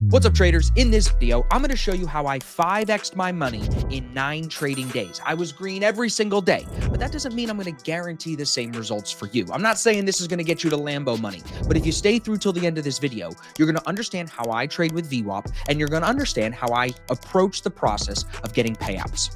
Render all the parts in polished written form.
What's up, traders? In this video, I'm going to show you how I 5x'd my money in 9 trading days. I was green every single day, but that doesn't mean I'm going to guarantee the same results for you. I'm not saying this is going to get you to Lambo money, but if you stay through till the end of this video, you're going to understand how I trade with VWAP, and you're going to understand how I approach the process of getting payouts.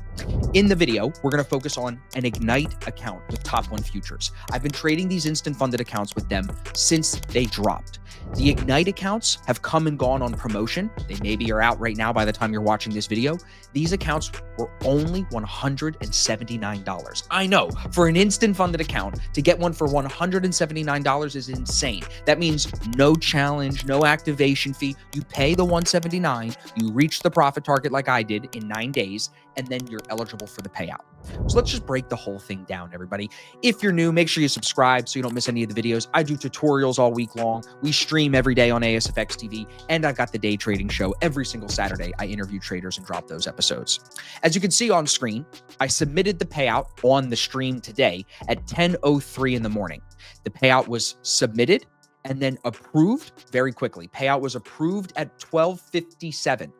In the video, we're going to focus on an Ignite account with Top 1 Futures. I've been trading these instant funded accounts with them since they dropped. The Ignite accounts have come and gone on promotion. They maybe are out right now by the time you're watching this video. These accounts were only $179. I know, for an instant funded account, to get one for $179 is insane. That means no challenge, no activation fee. You pay the $179, you reach the profit target like I did in 9 days, and then you're eligible for the payout. So let's just break the whole thing down, everybody. If you're new, make sure you subscribe so you don't miss any of the videos. I do tutorials all week long. We stream every day on ASFX TV, and I've got the day trading show every single Saturday. I interview traders and drop those episodes. As you can see on screen, I submitted the payout on the stream today at 10:03 in the morning. The payout was submitted and then approved very quickly. Payout was approved at 12:57.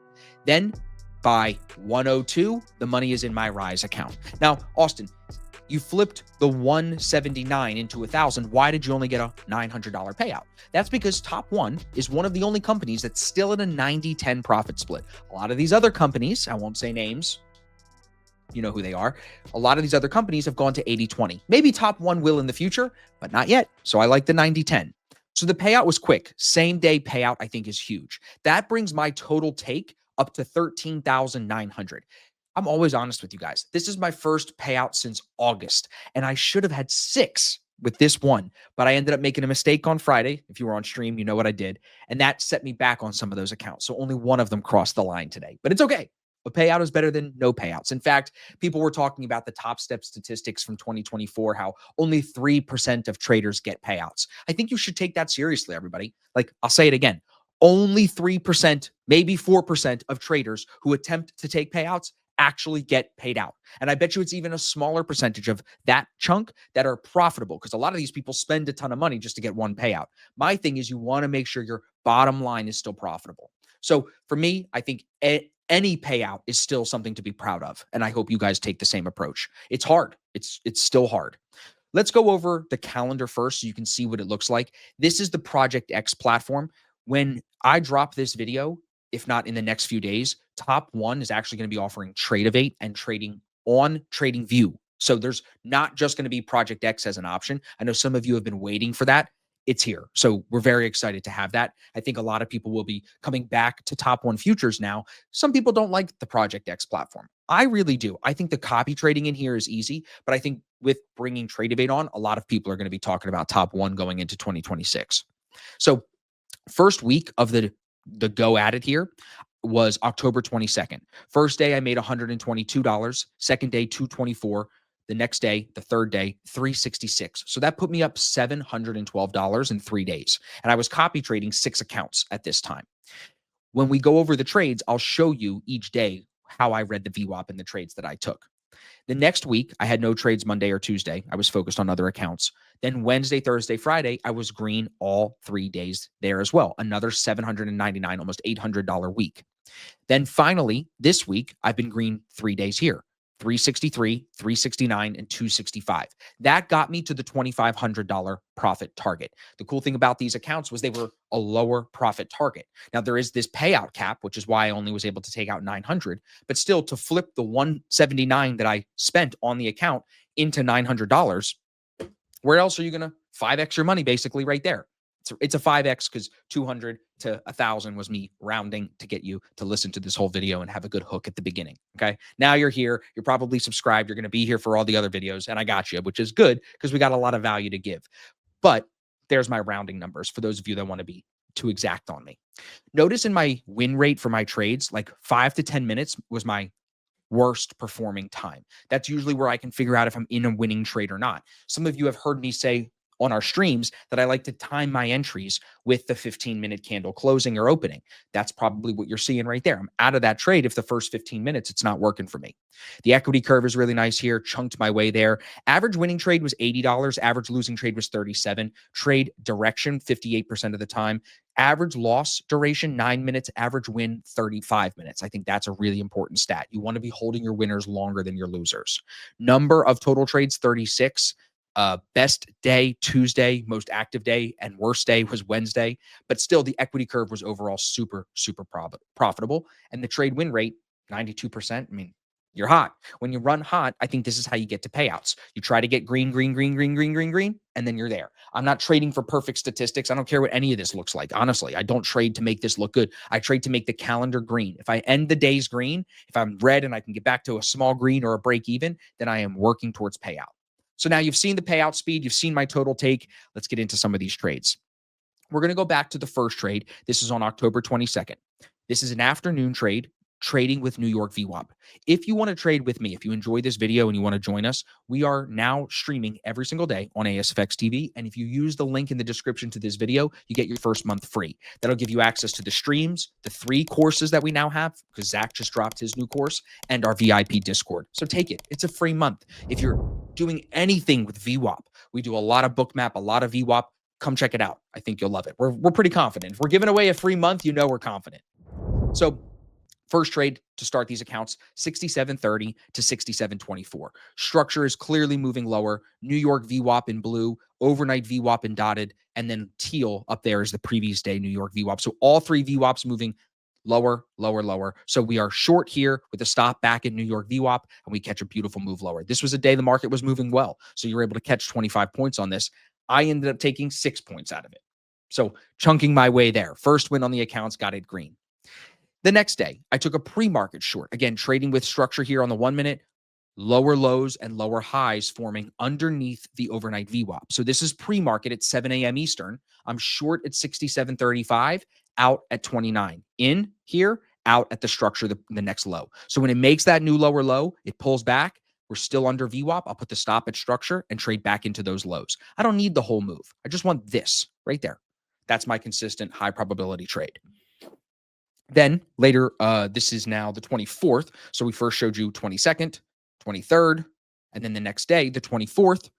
Then by 1:02, the money is in my Rise account. Now, Austin, you flipped the 179 into 1,000. Why did you only get a $900 payout? That's because Top 1 is one of the only companies that's still at a 90-10 profit split. A lot of these other companies, I won't say names, you know who they are. A lot of these other companies have gone to 80-20. Maybe Top 1 will in the future, but not yet. So I like the 90-10. So the payout was quick. Same day payout, I think, is huge. That brings my total take up to 13,900. I'm always honest with you guys. This is my first payout since August, and I should have had 6 with this one, but I ended up making a mistake on Friday. If you were on stream, you know what I did, and that set me back on some of those accounts. So only one of them crossed the line today, but it's okay. A payout is better than no payouts. In fact, people were talking about the Top Step statistics from 2024, how only 3% of traders get payouts. I think you should take that seriously, everybody. Like, I'll say it again. Only 3%, maybe 4% of traders who attempt to take payouts actually get paid out. And I bet you it's even a smaller percentage of that chunk that are profitable, because a lot of these people spend a ton of money just to get one payout. My thing is, you want to make sure your bottom line is still profitable. So for me, I think any payout is still something to be proud of. And I hope you guys take the same approach. It's hard. It's still hard. Let's go over the calendar first so you can see what it looks like. This is the Project X platform. When I drop this video, if not in the next few days, Top 1 is actually going to be offering Tradeovate and trading on TradingView. So there's not just going to be Project X as an option. I know some of you have been waiting for that. It's here. So we're very excited to have that. I think a lot of people will be coming back to Top 1 Futures now. Some people don't like the Project X platform. I really do. I think the copy trading in here is easy, but I think with bringing Tradeovate on, a lot of people are going to be talking about Top 1 going into 2026. So first week of the go at it here was October 22nd. First day, I made $122. Second day, $224. The next day, the third day, $366. So that put me up $712 in 3 days. And I was copy trading 6 accounts at this time. When we go over the trades, I'll show you each day how I read the VWAP and the trades that I took. The next week, I had no trades Monday or Tuesday. I was focused on other accounts. Then Wednesday, Thursday, Friday, I was green all 3 days there as well. Another $799, almost $800 week. Then finally, this week, I've been green 3 days here. 363, 369, and 265. That got me to the $2,500 profit target. The cool thing about these accounts was they were a lower profit target. Now, there is this payout cap, which is why I only was able to take out 900, but still, to flip the 179 that I spent on the account into $900, where else are you going to 5x your money basically right there? It's a 5x because 200 to 1,000 was me rounding to get you to listen to this whole video and have a good hook at the beginning. Okay. Now you're here. You're probably subscribed. You're going to be here for all the other videos. And I got you, which is good because we got a lot of value to give. But there's my rounding numbers for those of you that want to be too exact on me. Notice in my win rate for my trades, like 5 to 10 minutes was my worst performing time. That's usually where I can figure out if I'm in a winning trade or not. Some of you have heard me say on our streams that I like to time my entries with the 15-minute candle closing or opening. That's probably what you're seeing right there. I'm out of that trade if the first 15 minutes it's not working for me. The equity curve is really nice here, chunked my way there. Average winning trade was $80, average losing trade was 37. Trade direction 58% of the time. Average loss duration 9 minutes, average win 35 minutes. I think that's a really important stat. You want to be holding your winners longer than your losers. Number of total trades 36. Best day Tuesday, most active day, and worst day was Wednesday. But still, the equity curve was overall super, super profitable. And the trade win rate, 92%. I mean, you're hot. When you run hot, I think this is how you get to payouts. You try to get green, green, green, green, green, green, green, and then you're there. I'm not trading for perfect statistics. I don't care what any of this looks like. Honestly, I don't trade to make this look good. I trade to make the calendar green. If I end the days green, if I'm red and I can get back to a small green or a break even, then I am working towards payout. So now you've seen the payout speed, you've seen my total take. Let's get into some of these trades. We're going to go back to the first trade. This is on October 22nd. This is an afternoon trade, trading with New York VWAP. If you want to trade with me, if you enjoy this video and you want to join us, we are now streaming every single day on ASFX TV. And if you use the link in the description to this video, you get your first month free. That'll give you access to the streams, the 3 courses that we now have, because Zach just dropped his new course, and our VIP Discord. So take it. It's a free month. If you're doing anything with VWAP, we do a lot of bookmap, a lot of VWAP. Come check it out. I think you'll love it. We're pretty confident. If we're giving away a free month, you know we're confident. So first trade to start these accounts, 67.30 to 67.24. Structure is clearly moving lower. New York VWAP in blue, overnight VWAP in dotted, and then teal up there is the previous day New York VWAP. So all 3 VWAPs moving lower, lower, lower. So we are short here with a stop back in New York VWAP, and we catch a beautiful move lower. This was a day the market was moving well. So you were able to catch 25 points on this. I ended up taking 6 points out of it. So chunking my way there. First win on the accounts, got it green. The next day, I took a pre-market short. Again, trading with structure here on the 1 minute, lower lows and lower highs forming underneath the overnight VWAP. So this is pre-market at 7 a.m. Eastern. I'm short at 67.35, out at 29. In here, out at the structure, the next low. So when it makes that new lower low, it pulls back. We're still under VWAP. I'll put the stop at structure and trade back into those lows. I don't need the whole move. I just want this right there. That's my consistent high probability trade. Then later, this is now the 24th. So we first showed you 22nd, 23rd, and then the next day, the 24th,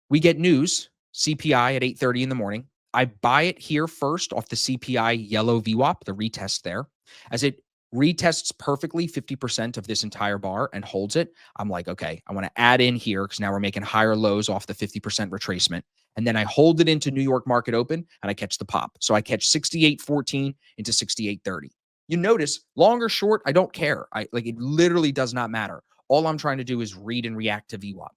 we get news, CPI at 8:30 in the morning. I buy it here first off the CPI yellow VWAP, the retest there. As it retests perfectly 50% of this entire bar and holds it, I'm like, okay, I want to add in here because now we're making higher lows off the 50% retracement. And then I hold it into New York market open and I catch the pop. So I catch 68.14 into 68.30. You notice long or short, I don't care. It literally does not matter. All I'm trying to do is read and react to VWAP.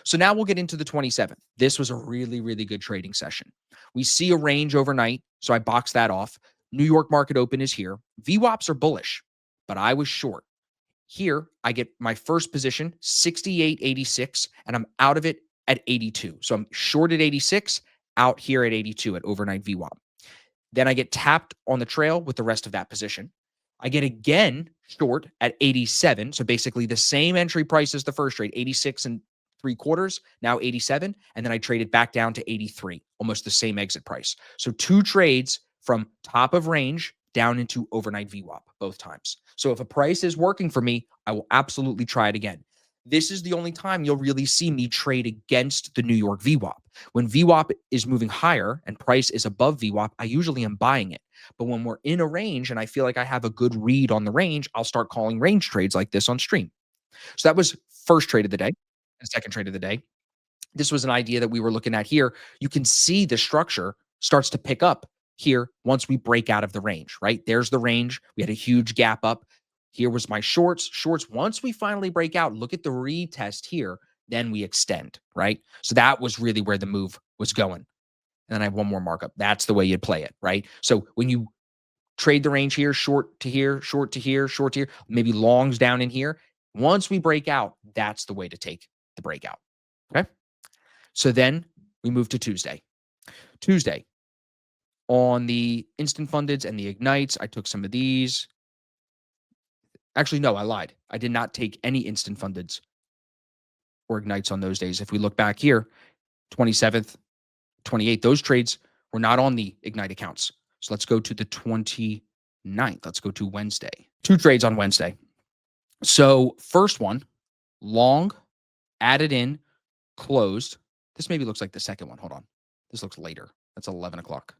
So now we'll get into the 27th. This was a really, really good trading session. We see a range overnight. So I box that off. New York market open is here. VWAPs are bullish, but I was short. Here, I get my first position, 68.86, and I'm out of it at 82. So I'm short at 86, out here at 82 at overnight VWAP. Then I get tapped on the trail with the rest of that position. I get again short at 87. So basically the same entry price as the first trade, 86 and 3/4, now 87. And then I traded back down to 83, almost the same exit price. So 2 trades from top of range down into overnight VWAP both times. So if a price is working for me, I will absolutely try it again. This is the only time you'll really see me trade against the New York VWAP. When VWAP is moving higher and price is above VWAP, I usually am buying it. But when we're in a range and I feel like I have a good read on the range, I'll start calling range trades like this on stream. So that was first trade of the day and second trade of the day. This was an idea that we were looking at here. You can see the structure starts to pick up here once we break out of the range, right? There's the range. We had a huge gap up. Here was my shorts. Shorts, once we finally break out, look at the retest here, then we extend, right? So that was really where the move was going. And then I have one more markup. That's the way you'd play it, right? So when you trade the range here, short to here, short to here, short to here, maybe longs down in here, once we break out, that's the way to take the breakout, okay? So then we move to Tuesday. Tuesday, on the instant fundeds and the ignites, I took some of these. Actually, no, I lied. I did not take any instant fundeds or ignites on those days. If we look back here, 27th, 28th. Those trades were not on the Ignite accounts. So let's go to the 29th. Let's go to Wednesday. 2 trades on Wednesday. So first one, long, added in, closed. This maybe looks like the second one. Hold on. This looks later. That's 11 o'clock.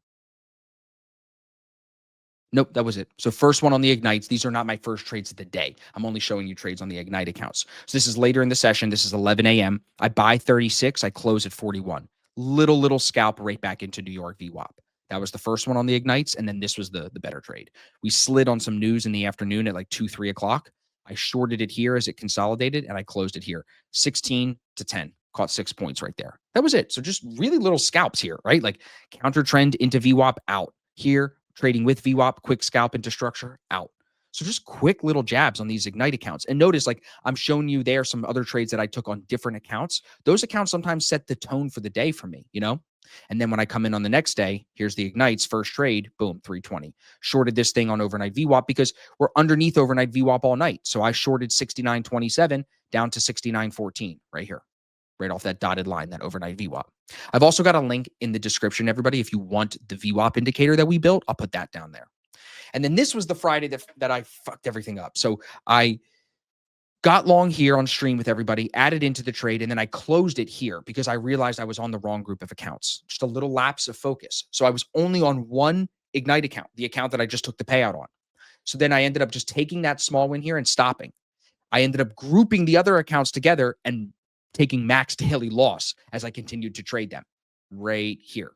Nope, that was it. So first one on the Ignites. These are not my first trades of the day. I'm only showing you trades on the Ignite accounts. So this is later in the session. This is 11 a.m. I buy 36. I close at 41. Little scalp right back into New York VWAP. That was the first one on the Ignites, and then this was the better trade. We slid on some news in the afternoon at like 2, 3 o'clock. I shorted it here as it consolidated, and I closed it here. 16 to 10. Caught 6 points right there. That was it. So just really little scalps here, right? Like counter trend into VWAP, out. Here, trading with VWAP, quick scalp into structure, out. So just quick little jabs on these Ignite accounts. And notice, like I'm showing you there some other trades that I took on different accounts. Those accounts sometimes set the tone for the day for me, you know? And then when I come in on the next day, here's the Ignites first trade, boom, 320. Shorted this thing on overnight VWAP because we're underneath overnight VWAP all night. So I shorted 69.27 down to 69.14 right here, right off that dotted line, that overnight VWAP. I've also got a link in the description, everybody. If you want the VWAP indicator that we built, I'll put that down there. And then this was the Friday that I fucked everything up. So I got long here on stream with everybody, added into the trade, and then I closed it here because I realized I was on the wrong group of accounts. Just a little lapse of focus. So I was only on one Ignite account, the account that I just took the payout on. So then I ended up just taking that small win here and stopping. I ended up grouping the other accounts together and taking max daily loss as I continued to trade them right here.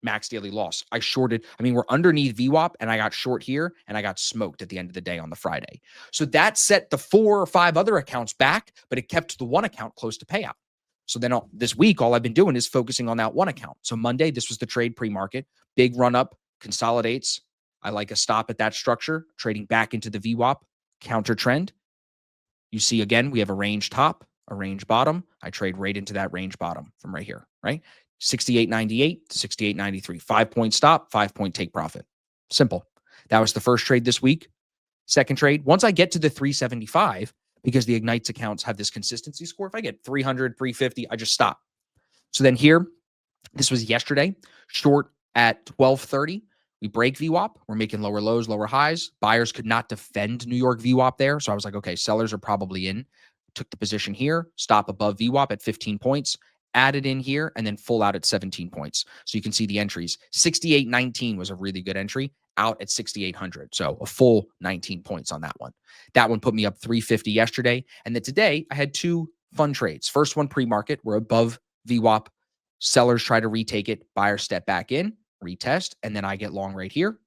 Max daily loss. I shorted. I mean, we're underneath VWAP and I got short here and I got smoked at the end of the day on the Friday. So that set the 4 or 5 other accounts back, but it kept the one account close to payout. So then this week, all I've been doing is focusing on that one account. So Monday, this was the trade pre-market, big run up, consolidates. I like a stop at that structure, trading back into the VWAP counter trend. You see, again, we have a range top, a range bottom. I trade right into that range bottom from right here, right? 68.98 to 68.93. 5-point stop, 5-point take profit. Simple. That was the first trade this week. Second trade, once I get to the 375, because the Ignites accounts have this consistency score, if I get 300, 350, I just stop. So then here, this was yesterday, short at 12:30. We break VWAP. We're making lower lows, lower highs. Buyers could not defend New York VWAP there. So I was like, okay, sellers are probably in. Took the position here, stop above VWAP at 15 points, added in here, and then full out at 17 points. So you can see the entries. 68.19 was a really good entry, out at 6,800. So a full 19 points on that one. That one put me up 350 yesterday. And then today I had 2 fun trades. First one pre-market, we're above VWAP. Sellers try to retake it. Buyers step back in, retest, and then I get long right here.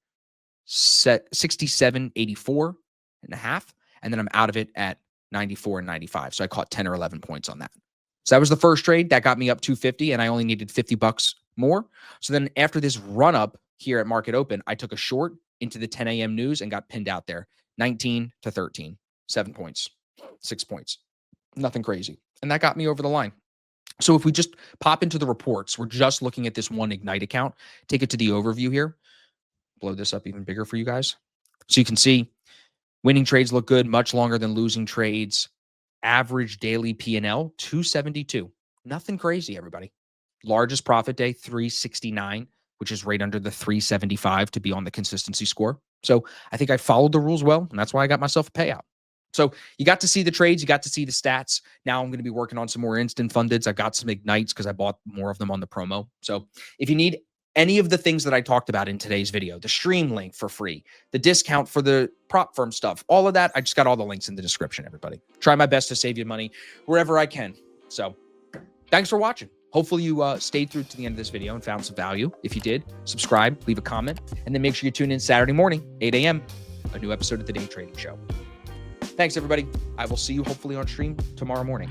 Set 67.84 and a half. And then I'm out of it at 94 and 95. So I caught 10 or 11 points on that. So that was the first trade. That got me up 250 and I only needed 50 bucks more. So then after this run up here at market open, I took a short into the 10 a.m. news and got pinned out there. 19 to 13, 7 points, 6 points, nothing crazy. And that got me over the line. So if we just pop into the reports, we're just looking at this one Ignite account. Take it to the overview here. Blow this up even bigger for you guys. So you can see winning trades look good, much longer than losing trades. Average daily P&L, 272. Nothing crazy, everybody. Largest profit day, 369, which is right under the 375 to be on the consistency score. So I think I followed the rules well, and that's why I got myself a payout. So you got to see the trades, you got to see the stats. Now I'm going to be working on some more instant fundeds. I've got some Ignites because I bought more of them on the promo. So if you need any of the things that I talked about in today's video, the stream link for free, the discount for the prop firm stuff, all of that, I just got all the links in the description, everybody. Try my best to save you money wherever I can. So thanks for watching. Hopefully you stayed through to the end of this video and found some value. If you did, subscribe, leave a comment, and then make sure you tune in Saturday morning, 8 a.m., a new episode of The Day Trading Show. Thanks, everybody. I will see you hopefully on stream tomorrow morning.